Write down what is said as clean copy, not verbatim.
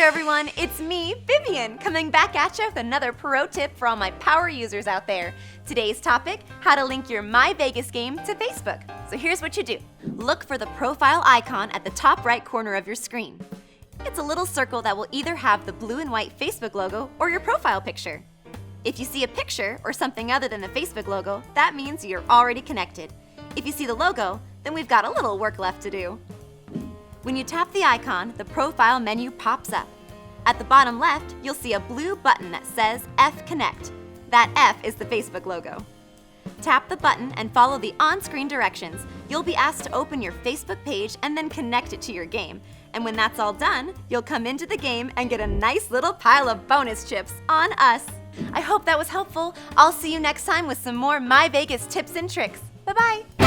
there everyone, it's me, Vivian, coming back at you with another pro tip for all my power users out there. Today's topic, how to link your myVEGAS game to Facebook. So here's what you do. Look for the profile icon at the top right corner of your screen. It's a little circle that will either have the blue and white Facebook logo or your profile picture. If you see a picture or something other than the Facebook logo, that means you're already connected. If you see the logo, then we've got a little work left to do. When you tap the icon, the profile menu pops up. At the bottom left, you'll see a blue button that says F Connect. That F is the Facebook logo. Tap the button and follow the on-screen directions. You'll be asked to open your Facebook page and then connect it to your game. And when that's all done, you'll come into the game and get a nice little pile of bonus chips on us. I hope that was helpful. I'll see you next time with some more myVEGAS tips and tricks. Bye-bye.